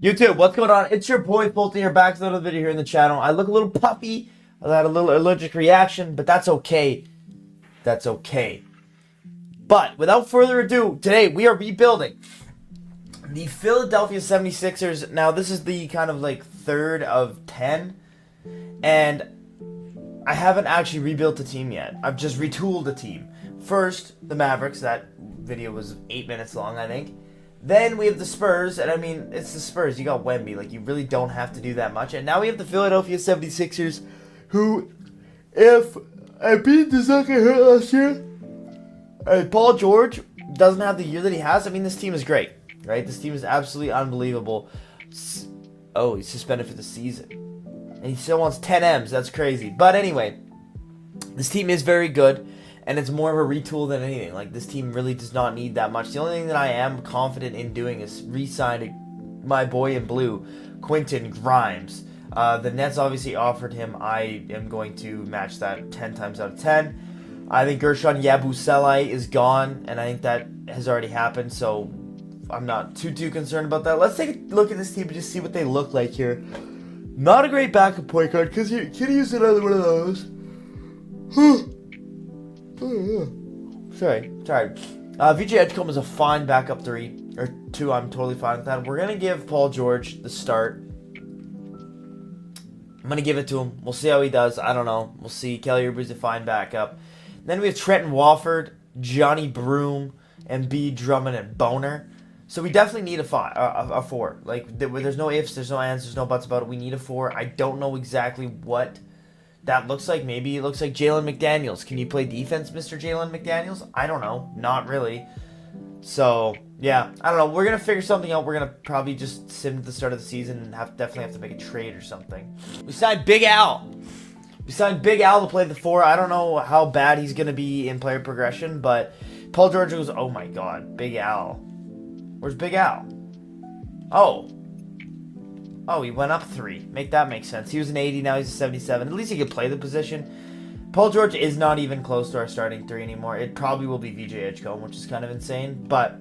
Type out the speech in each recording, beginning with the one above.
YouTube, what's going on? It's your boy Fulton here, back with another video here in the channel. I look a little puffy. I had a little allergic reaction, but that's okay. That's okay. But without further ado, today we are rebuilding the Philadelphia 76ers. Now, this is the kind of like third of 10, and I haven't actually rebuilt the team yet. I've just retooled the team. First, the Mavericks. That video was 8 minutes long, I think. Then we have the Spurs, and I mean, it's the Spurs. You got Wemby. Like, you really don't have to do that much. And now we have the Philadelphia 76ers, who, if Embiid does not get hurt last year, and Paul George doesn't have the year that he has, I mean, this team is great, right? This team is absolutely unbelievable. Oh, he's suspended for the season. And he still wants 10 M's. That's crazy. But anyway, this team is very good. And it's more of a retool than anything. Like, this team really does not need that much. The only thing that I am confident in doing is re-signing my boy in blue, Quentin Grimes. The Nets obviously offered him. I am going to match that 10 times out of 10. I think Gershon Yabusele is gone, and I think that has already happened, so I'm not too concerned about that. Let's take a look at this team and just see what they look like here. Not a great backup point guard, because you can use another one of those. Sorry. VJ Edgecombe is a fine backup 3 or 2. I'm totally fine with that. We're gonna give Paul George the start. I'm gonna give it to him. We'll see how he does. I don't know. We'll see. Kelly Oubre's a fine backup. Then we have Trenton Wofford, Johnny Broome, Embiid, Drummond, and Boner. So we definitely need a 4. Like, there's no ifs, there's no ands, there's no buts about it. We need a 4. I don't know exactly what that looks like. Maybe it looks like Jalen McDaniels. Can you play defense, Mr. Jalen McDaniels? I don't know. Not really. So, yeah. I don't know. We're going to figure something out. We're going to probably just sim at the start of the season and definitely have to make a trade or something. We signed Big Al. To play the 4. I don't know how bad he's going to be in player progression, but Paul George goes, oh my god, Big Al. Where's Big Al? Oh, he went up 3. That make sense. He was an 80, now he's a 77. At least he could play the position. Paul George is not even close to our starting 3 anymore. It probably will be VJ Edgecombe, which is kind of insane. But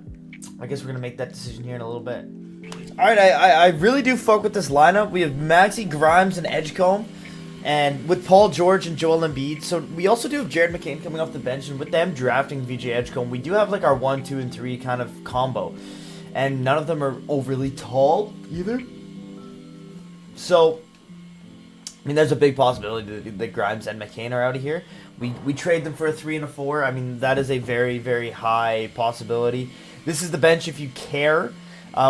I guess we're going to make that decision here in a little bit. Alright, I really do fuck with this lineup. We have Maxey, Grimes, and Edgecombe. And with Paul George and Joel Embiid. So we also do have Jared McCain coming off the bench. And with them drafting VJ Edgecombe, we do have like our 1, 2, and 3 kind of combo. And none of them are overly tall either. So, I mean, there's a big possibility that Grimes and McCain are out of here. We trade them for a 3 and a 4. I mean, that is a very, very high possibility. This is the bench if you care.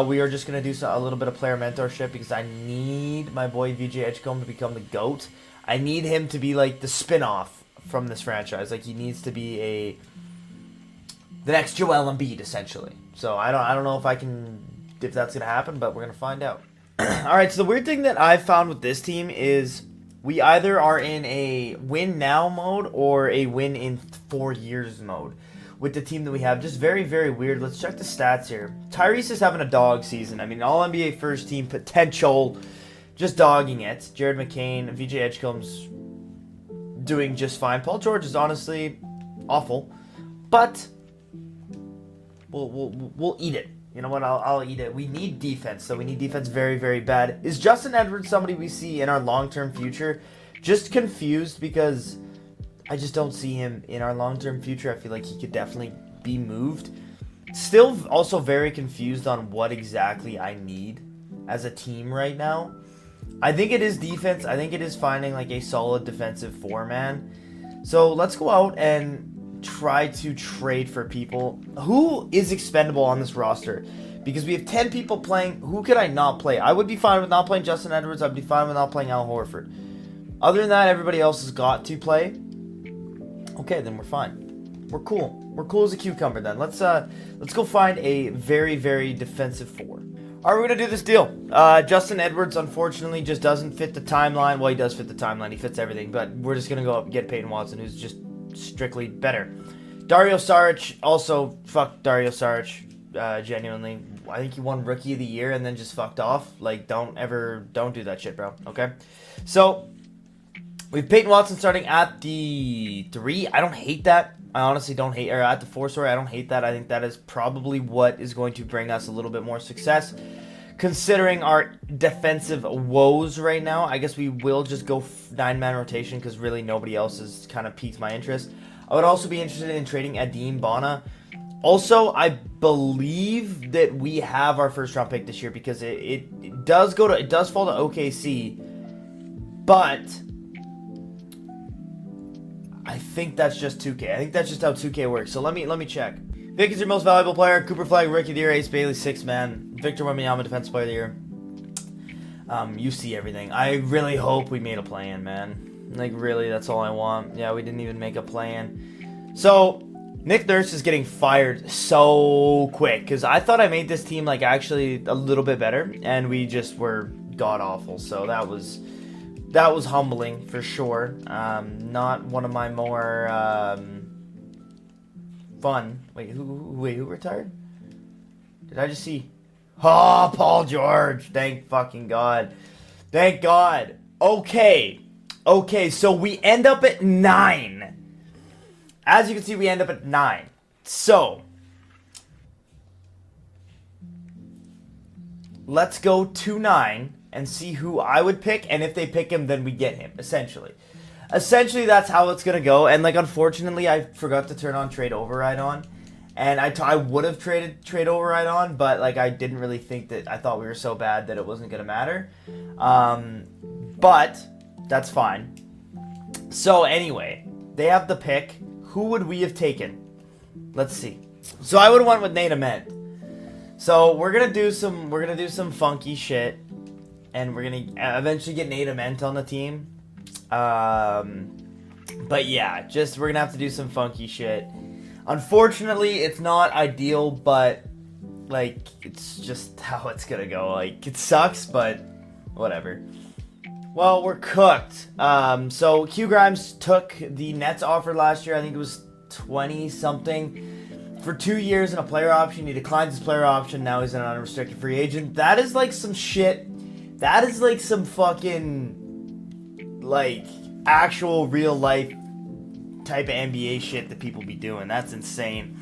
We are just going to do a little bit of player mentorship because I need my boy VJ Edgecombe to become the GOAT. I need him to be like the spin-off from this franchise. Like, he needs to be the next Joel Embiid, essentially. So, I don't know if that's going to happen, but we're going to find out. Alright, so the weird thing that I've found with this team is we either are in a win now mode or a win in 4 years mode with the team that we have. Just very, very weird. Let's check the stats here. Tyrese is having a dog season. I mean, all NBA first team potential, just dogging it. Jared McCain, VJ Edgecombe's doing just fine. Paul George is honestly awful, but we'll eat it. You know what? I'll eat it. We need defense, so we need defense very, very bad. Is Justin Edwards somebody we see in our long-term future? Just confused because I just don't see him in our long-term future. I feel like he could definitely be moved. Still also very confused on what exactly I need as a team right now. I think it is defense. I think it is finding like a solid defensive 4-man. So let's go out and try to trade for people. Who is expendable on this roster? Because we have 10 people playing. Who could I not play? I would be fine with not playing Justin Edwards. I'd be fine with not playing Al Horford. Other than that, everybody else has got to play. Okay, then we're fine. We're cool. We're cool as a cucumber then. Let's go find a very, very defensive 4. Alright, we're going to do this deal. Justin Edwards, unfortunately, just doesn't fit the timeline. Well, he does fit the timeline. He fits everything. But we're just going to go up and get Peyton Watson, who's just strictly better. Dario Saric, also fuck Dario Saric, genuinely. I think he won Rookie of the Year and then just fucked off. Like, don't do that shit, bro. Okay? So, we have Peyton Watson starting at the 3. I don't hate that. I honestly don't hate, or at the 4, sorry, I don't hate that. I think that is probably what is going to bring us a little bit more success. considering our defensive woes right now, I guess we will just go 9-man rotation because really nobody else has kind of piqued my interest. I would also be interested in trading Adim Bana. Also, I believe that we have our first round pick this year because it does fall to OKC, but I think that's just 2K. I think that's just how 2K works. So let me check. Vic is your most valuable player. Cooper Flag, Rookie of the Year, Ace Bailey, 6-man. Victor Wembanyama, Defensive Player of the Year. You see everything. I really hope we made a play-in, man. Like, really, that's all I want. Yeah, we didn't even make a play-in. So, Nick Nurse is getting fired so quick. Because I thought I made this team, like, actually a little bit better. And we just were god-awful. So, that was humbling, for sure. Not one of my more fun. Wait, who retired? Did I just see? Oh, Paul George. Thank fucking God. Thank God. Okay, so we end up at 9. As you can see, we end up at 9. So, let's go to 9 and see who I would pick, and if they pick him, then we get him, essentially. Essentially, that's how it's going to go, and, like, unfortunately, I forgot to turn on Trade Override on, and I would have traded Trade Override on, but, like, I didn't really think that, I thought we were so bad that it wasn't going to matter, but that's fine. So, anyway, they have the pick. Who would we have taken? Let's see. So, I would have went with Nate Ament. So, we're going to do some funky shit, and we're going to eventually get Nate Ament on the team. But yeah, we're going to have to do some funky shit. Unfortunately, it's not ideal, but, like, it's just how it's going to go. Like, it sucks, but whatever. Well, we're cooked. So Q Grimes took the Nets offer last year. I think it was 20-something for 2 years and a player option. He declined his player option. Now he's an unrestricted free agent. That is like some shit. That is like some fucking, like, actual real life type of NBA shit that people be doing. That's insane.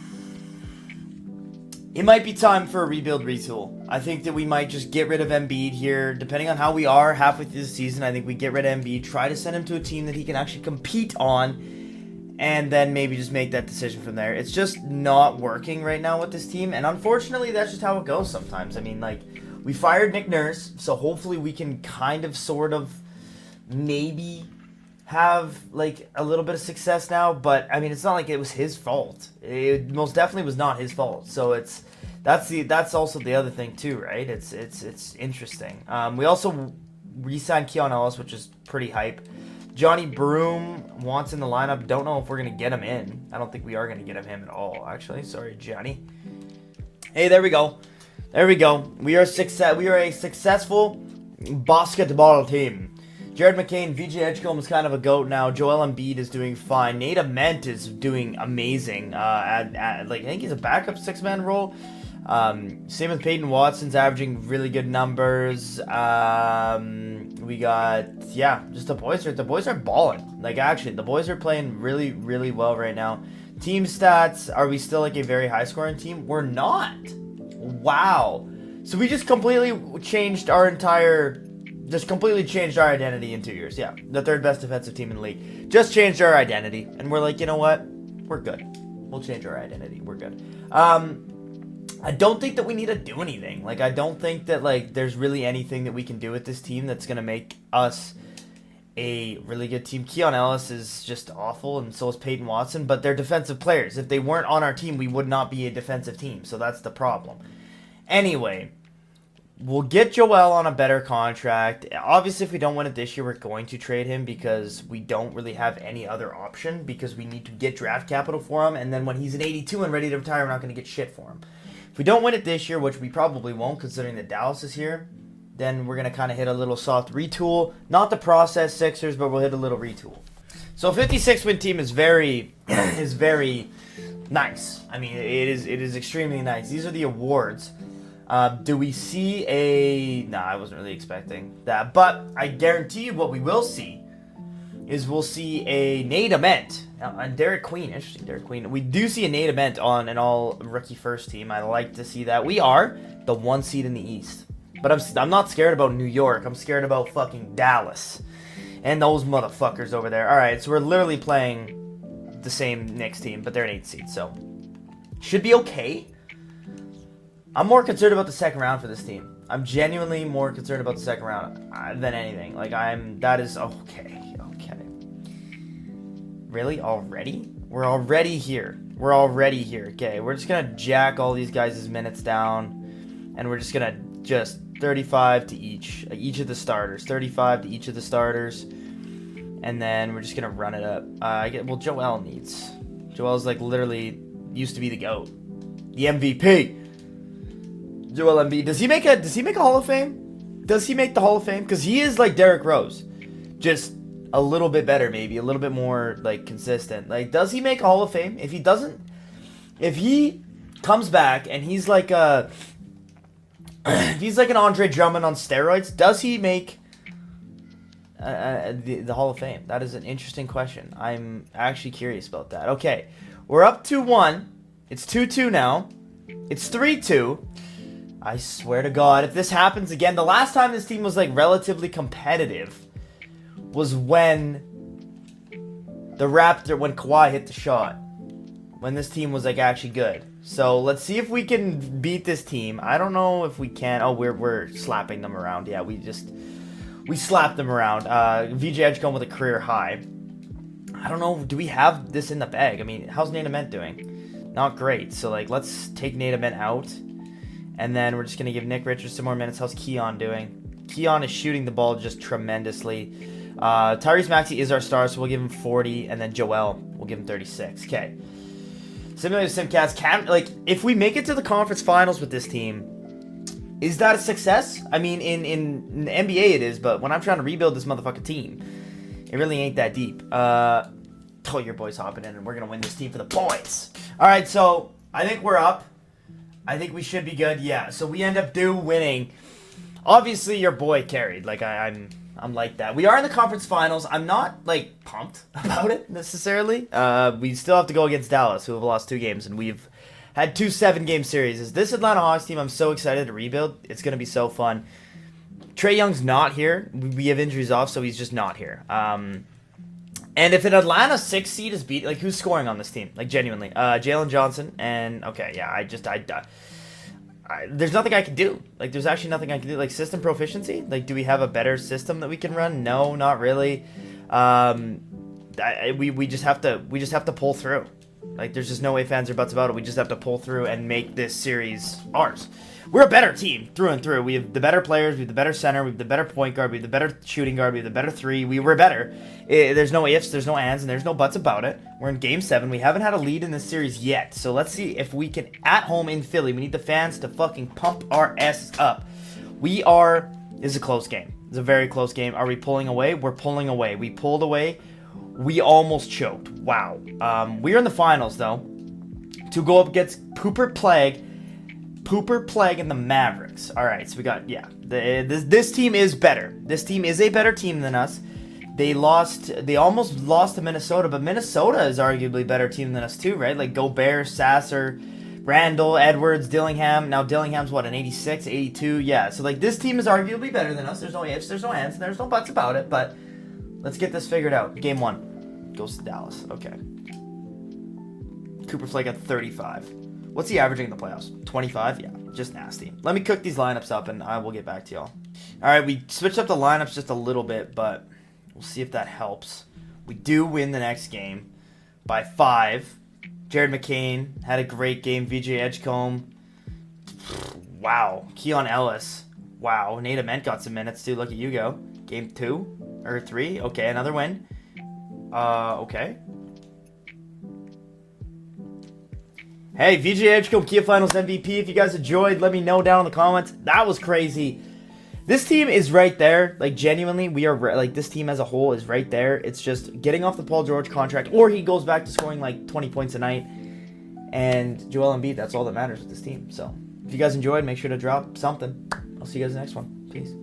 It might be time for a rebuild retool. I think that we might just get rid of Embiid here. Depending on how we are halfway through the season, I think we get rid of Embiid, try to send him to a team that he can actually compete on, and then maybe just make that decision from there. It's just not working right now with this team, and unfortunately, that's just how it goes sometimes. I mean, like, we fired Nick Nurse, so hopefully we can kind of, sort of, maybe have, like, a little bit of success now, but, I mean, it's not like it was his fault. It most definitely was not his fault, so that's also the other thing, too, right? It's interesting. We also re-signed Keon Ellis, which is pretty hype. Johnny Broom wants in the lineup. Don't know if we're going to get him in. I don't think we are going to get him at all, actually. Sorry, Johnny. Hey, there we go. There we go. We are a successful basketball team. Jared McCain, VJ Edgecombe is kind of a GOAT now. Joel Embiid is doing fine. Nate Ament is doing amazing. Like, I think he's a backup 6-man role. Same with Peyton Watson's averaging really good numbers. We got, just the boys are balling. Like, actually, the boys are playing really, really well right now. Team stats, are we still like a very high scoring team? We're not. Wow. So we just completely changed our identity in 2 years. Yeah, the third best defensive team in the league. Just changed our identity. And we're like, you know what? We're good. We'll change our identity. We're good. I don't think that we need to do anything. Like, I don't think that, like, there's really anything that we can do with this team that's going to make us a really good team. Keon Ellis is just awful, and so is Peyton Watson, but they're defensive players. If they weren't on our team, we would not be a defensive team, so that's the problem. Anyway, we'll get Joel on a better contract. Obviously, if we don't win it this year, we're going to trade him because we don't really have any other option because we need to get draft capital for him, and then when he's an 82 and ready to retire, we're not going to get shit for him. If we don't win it this year, which we probably won't considering that Dallas is here, then we're going to kind of hit a little soft retool. Not the process Sixers, but we'll hit a little retool. So a 56-win team is very nice. I mean, it is extremely nice. These are the awards. Do we see a... Nah, I wasn't really expecting that. But I guarantee you what we will see is we'll see a Nate Ament and Derek Queen. Interesting, Derek Queen. We do see a Nate Ament on an all-rookie first team. I like to see that. We are the 1 seed in the East. But I'm not scared about New York. I'm scared about fucking Dallas. And those motherfuckers over there. Alright, so we're literally playing the same Knicks team, but they're an 8 seed, so should be okay. I'm more concerned about the second round for this team. I'm genuinely more concerned about the second round than anything. Like, that is, okay. Really? Already? We're already here. Okay, we're just gonna jack all these guys' minutes down, and we're just gonna 35 to each of the starters. 35 to each of the starters, and then we're just gonna run it up. Joel's like literally used to be the GOAT, the MVP. Joel Embiid. Does he make a Hall of Fame? Does he make the Hall of Fame? Because he is like Derrick Rose, just a little bit better, maybe a little bit more like consistent. Like, does he make a Hall of Fame? If he doesn't, if he comes back and he's like if he's like an Andre Drummond on steroids, does he make the Hall of Fame? That is an interesting question. I'm actually curious about that. Okay, we're up 2-1. It's 2-2 now. It's 3-2. I swear to God, if this happens again, the last time this team was like relatively competitive was when when Kawhi hit the shot. When this team was like actually good. So let's see if we can beat this team. I don't know if we can. Oh, we're slapping them around. Yeah, we slapped them around. VJ Edgecombe with a career high. I don't know. Do we have this in the bag? I mean, how's Nate Ament doing? Not great. So like, let's take Nate Ament out, and then we're just gonna give Nick Richards some more minutes. How's Keon doing? Keon is shooting the ball just tremendously. Tyrese Maxey is our star, so we'll give him 40, and then Joel, we'll give him 36. Okay. Simulated Simcast, if we make it to the conference finals with this team, is that a success? I mean, in the NBA it is, but when I'm trying to rebuild this motherfucking team, it really ain't that deep. Your boy's hopping in, and we're going to win this team for the boys. All right, so I think we're up. I think we should be good. Yeah, so we end up winning. Obviously, your boy carried. Like, I'm like that. We are in the conference finals. I'm not, like, pumped about it, necessarily. We still have to go against Dallas, who have lost 2 games, and we've had 2 7-game series. This Atlanta Hawks team, I'm so excited to rebuild. It's going to be so fun. Trae Young's not here. We have injuries off, so he's just not here. And if an Atlanta 6 seed is beat, like, who's scoring on this team? Like, genuinely. Jalen Johnson, and, okay, yeah, there's nothing I can do. Like, there's actually nothing I can do. Like, system proficiency? Like, do we have a better system that we can run? No, not really. We just have to pull through. Like, there's just no way fans or buts about it. We just have to pull through and make this series ours. We're a better team through and through. We have the better players. We have the better center. We have the better point guard. We have the better shooting guard. We have the better 3. We're better. There's no ifs. There's no ands. And there's no buts about it. We're in Game 7. We haven't had a lead in this series yet. So let's see if we can, at home in Philly, we need the fans to fucking pump our asses up. This is a close game. It's a very close game. Are we pulling away? We're pulling away. We pulled away. We almost choked. Wow. We're in the finals, though, to go up against Pooper Plague and the Mavericks. All right, so we got, this team is better. This team is a better team than us. They almost lost to Minnesota, but Minnesota is arguably a better team than us too, right? Like Gobert, Sasser, Randall, Edwards, Dillingham. Now Dillingham's what, an 86, 82? Yeah, so like this team is arguably better than us. There's no ifs, there's no ands, and there's no buts about it, but let's get this figured out. Game 1 goes to Dallas. Okay. Cooper Flake at 35. What's he averaging in the playoffs? 25? Yeah, just nasty. Let me cook these lineups up, and I will get back to y'all. All right, we switched up the lineups just a little bit, but we'll see if that helps. We do win the next game by 5. Jared McCain had a great game. VJ Edgecombe. Wow. Keon Ellis. Wow. Nate Ament got some minutes, too. Look at you go. Game 2 or 3. Okay, another win. Okay. Hey, VJ Edgecombe, Kia Finals MVP. If you guys enjoyed, let me know down in the comments. That was crazy. This team is right there. Like, genuinely, we are, like, this team as a whole is right there. It's just getting off the Paul George contract, or he goes back to scoring, like, 20 points a night. And Joel Embiid, that's all that matters with this team. So, if you guys enjoyed, make sure to drop something. I'll see you guys in the next one. Peace.